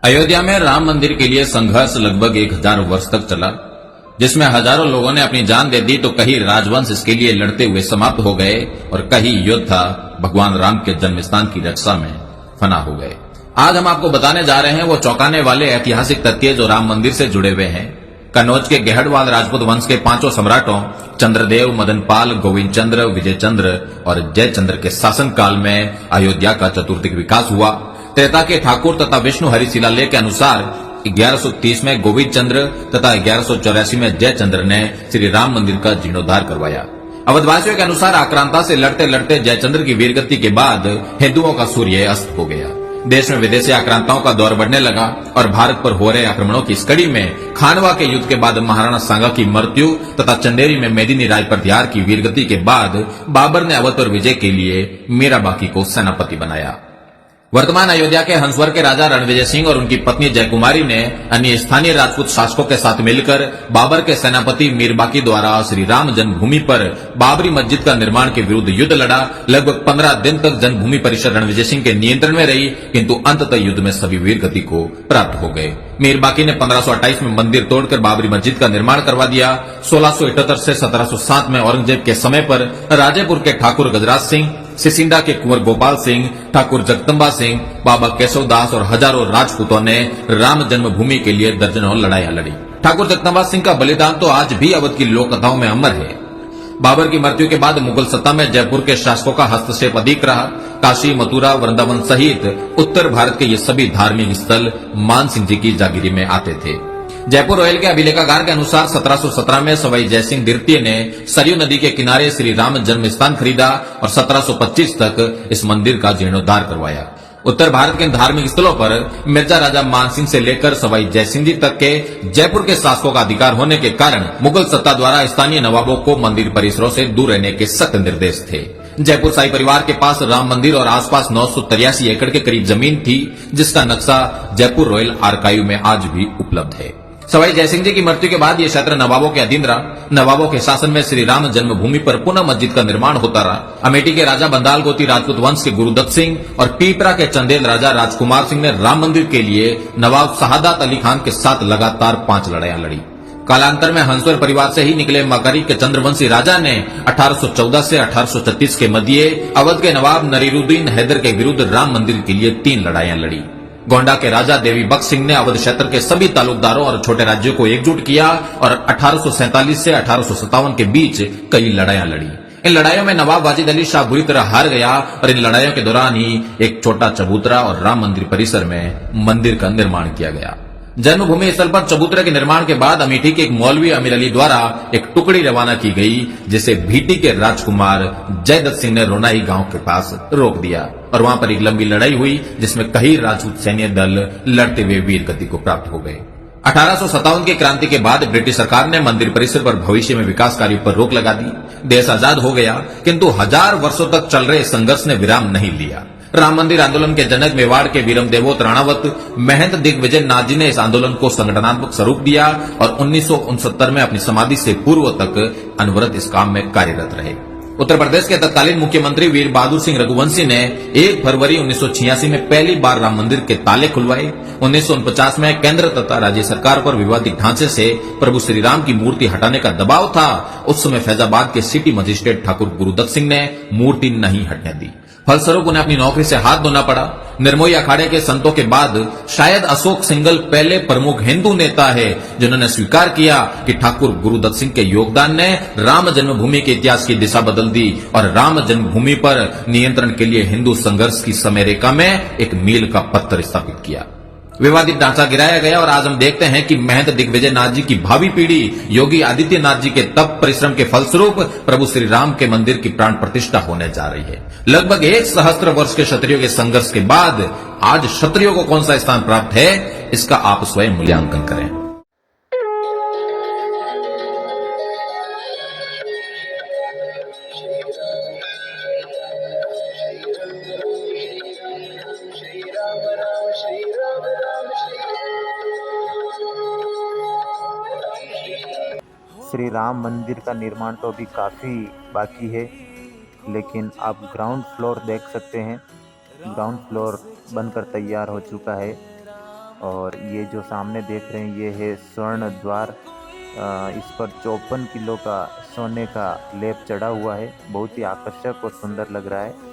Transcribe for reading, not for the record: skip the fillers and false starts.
अयोध्या में राम मंदिर के लिए संघर्ष लगभग 1000 वर्ष तक चला, जिसमें हजारों लोगों ने अपनी जान दे दी तो कई राजवंश इसके लिए लड़ते हुए समाप्त हो गए और कई योद्धा भगवान राम के जन्म स्थान की रक्षा में फना हो गए। आज हम आपको बताने जा रहे हैं वो चौंकाने वाले ऐतिहासिक तथ्य जो राम मंदिर से जुड़े हुए हैं। कन्नौज के गहड़वाल राजपूत वंश के 5 सम्राटों चंद्रदेव, मदनपाल, गोविंद चंद्र, विजय चंद्र और जयचंद्र के शासनकाल में अयोध्या का चतुर्दिक विकास हुआ। त्रेता के ठाकुर तथा विष्णु हरि शिलालेख के अनुसार 1130 में गोविंद चंद्र तथा 1184 में जयचंद्र ने श्री राम मंदिर का जीर्णोद्धार करवाया। अवधवासियों के अनुसार आक्रांता से लड़ते लड़ते जयचंद्र की वीरगति के बाद हिंदुओं का सूर्य अस्त हो गया। देश में विदेशी आक्रांताओं का दौर बढ़ने लगा और भारत पर हो रहे आक्रमणों की इस कड़ी में खानवा के युद्ध के बाद महाराणा सांगा की मृत्यु तथा चंदेरी में मेदिनी राज प्रत्याहार की वीरगति के बाद बाबर ने अवध पर विजय के लिए मीराबाकी को सेनापति बनाया। वर्तमान अयोध्या के हंसवर के राजा रणविजय सिंह और उनकी पत्नी जयकुमारी ने अन्य स्थानीय राजपूत शासकों के साथ मिलकर बाबर के सेनापति मीरबाकी द्वारा श्री राम जन्मभूमि पर बाबरी मस्जिद का निर्माण के विरुद्ध युद्ध लड़ा। लगभग 15 दिन तक जन्मभूमि परिसर रणविजय सिंह के नियंत्रण में रही, किंतु अंततः युद्ध में सभी वीर गति को प्राप्त हो गए। मीरबाकी ने 1528 में मंदिर तोड़कर बाबरी मस्जिद का निर्माण करवा दिया। 1678 से 1707 में औरंगजेब के समय पर राजेपुर के ठाकुर गजराज सिंह, सिसिंडा के कुंवर गोपाल सिंह, ठाकुर जगदम्बा सिंह, बाबा केशव दास और हजारों राजपूतों ने राम जन्मभूमि के लिए दर्जनों लड़ाइयां लड़ी। ठाकुर जगदम्बा सिंह का बलिदान तो आज भी अवध की लोक कथाओं में अमर है। बाबर की मृत्यु के बाद मुगल सत्ता में जयपुर के शासकों का हस्तक्षेप अधिक रहा। काशी, मथुरा, वृंदावन सहित उत्तर भारत के ये सभी धार्मिक स्थल मान सिंह जी की जागीरी में आते थे। जयपुर रॉयल के अभिलेखागार के अनुसार 1717 में सवाई जयसिंह द्वितीय ने सरयू नदी के किनारे श्री राम जन्म स्थान खरीदा और 1725 तक इस मंदिर का जीर्णोद्धार करवाया। उत्तर भारत के धार्मिक स्थलों पर मिर्जा राजा मानसिंह से लेकर सवाई जयसिंह जी तक के जयपुर के शासकों का अधिकार होने के कारण मुगल सत्ता द्वारा स्थानीय नवाबों को मंदिर परिसरों से दूर रहने के सख्त निर्देश थे। जयपुर शाही परिवार के पास राम मंदिर और आसपास 983 एकड़ के करीब जमीन थी, जिसका नक्शा जयपुर रॉयल आर्काइव में आज भी उपलब्ध है। सवाई जयसिंह जी की मृत्यु के बाद यह क्षेत्र नवाबों के अधीन रहा। नवाबों के शासन में श्री राम जन्मभूमि पर पुनः मस्जिद का निर्माण होता रहा। अमेठी के राजा बंदाल गोती राजपूत वंश के गुरुदत्त सिंह और पीपरा के चंदेल राजा राजकुमार सिंह ने राम मंदिर के लिए नवाब शहादत अली खान के साथ लगातार 5 लड़ाइयां लड़ी। कालांतर में हंसवर परिवार से ही निकले मकारी के चंद्रवंशी राजा ने 1814 से 1836 के मध्य अवध के नवाब नरीरुद्दीन हैदर के विरुद्ध राम मंदिर के लिए 3 लड़ाइयां लड़ी। गोंडा के राजा देवी बख्श सिंह ने अवध क्षेत्र के सभी तालुकदारों और छोटे राज्यों को एकजुट किया और 1847 से 1857 के बीच कई लड़ाइयां लड़ी। इन लड़ाइयों में नवाब वाजिद अली शाह बुरी तरह हार गया और इन लड़ाइयों के दौरान ही एक छोटा चबूतरा और राम मंदिर परिसर में मंदिर का निर्माण किया गया। जन्मभूमि स्थल पर चबूतरे के निर्माण के बाद अमेठी के एक मौलवी अमीर अली द्वारा एक टुकड़ी रवाना की गई, जिसे भीटी के राजकुमार जयदत्त सिंह ने रोनाई गांव के पास रोक दिया और वहां पर एक लंबी लड़ाई हुई, जिसमें कई राजपूत सैन्य दल लड़ते हुए वीर गति को प्राप्त हो गए। 1857 की क्रांति के बाद ब्रिटिश सरकार ने मंदिर परिसर पर भविष्य में विकास कार्यों पर रोक लगा दी। देश आजाद हो गया, किंतु 1000 वर्षों तक चल रहे संघर्ष ने विराम नहीं लिया। राम मंदिर आंदोलन के जनक मेवाड़ के वीरम देवोत राणावत महंत दिग्विजय नाथ जी ने इस आंदोलन को संगठनात्मक स्वरूप दिया और 1969 में अपनी समाधि से पूर्व तक अनवरत इस काम में कार्यरत रहे। उत्तर प्रदेश के तत्कालीन मुख्यमंत्री वीर बहादुर सिंह रघुवंशी ने 1 फरवरी 1986 में पहली बार राम मंदिर के ताले खुलवाए। 1949 में केंद्र तथा राज्य सरकार पर विवादित ढांचे से प्रभु श्री राम की मूर्ति हटाने का दबाव था। उस समय फैजाबाद के सिटी मजिस्ट्रेट ठाकुर गुरुदत्त सिंह ने मूर्ति नहीं हटने दी। फलस्वरूप उन्हें अपनी नौकरी से हाथ धोना पड़ा। निर्मोही अखाड़े के संतों के बाद शायद अशोक सिंघल पहले प्रमुख हिंदू नेता है जिन्होंने स्वीकार किया कि ठाकुर गुरुदत्त सिंह के योगदान ने राम जन्मभूमि के इतिहास की दिशा बदल दी और राम जन्मभूमि पर नियंत्रण के लिए हिंदू संघर्ष की समय रेखा में एक मील का पत्थर स्थापित किया। विवादित ढांचा गिराया गया और आज हम देखते हैं कि महंत दिग्विजय नाथ जी की भावी पीढ़ी योगी आदित्यनाथ जी के तप परिश्रम के फलस्वरूप प्रभु श्री राम के मंदिर की प्राण प्रतिष्ठा होने जा रही है। लगभग 1 सहस्त्र वर्ष के क्षत्रियों के संघर्ष के बाद आज क्षत्रियों को कौन सा स्थान प्राप्त है, इसका आप स्वयं मूल्यांकन करें। श्री राम मंदिर का निर्माण तो अभी काफ़ी बाकी है, लेकिन आप ग्राउंड फ्लोर देख सकते हैं। ग्राउंड फ्लोर बनकर तैयार हो चुका है और ये जो सामने देख रहे हैं ये है स्वर्ण द्वार। इस पर 54 किलो का सोने का लेप चढ़ा हुआ है। बहुत ही आकर्षक और सुंदर लग रहा है।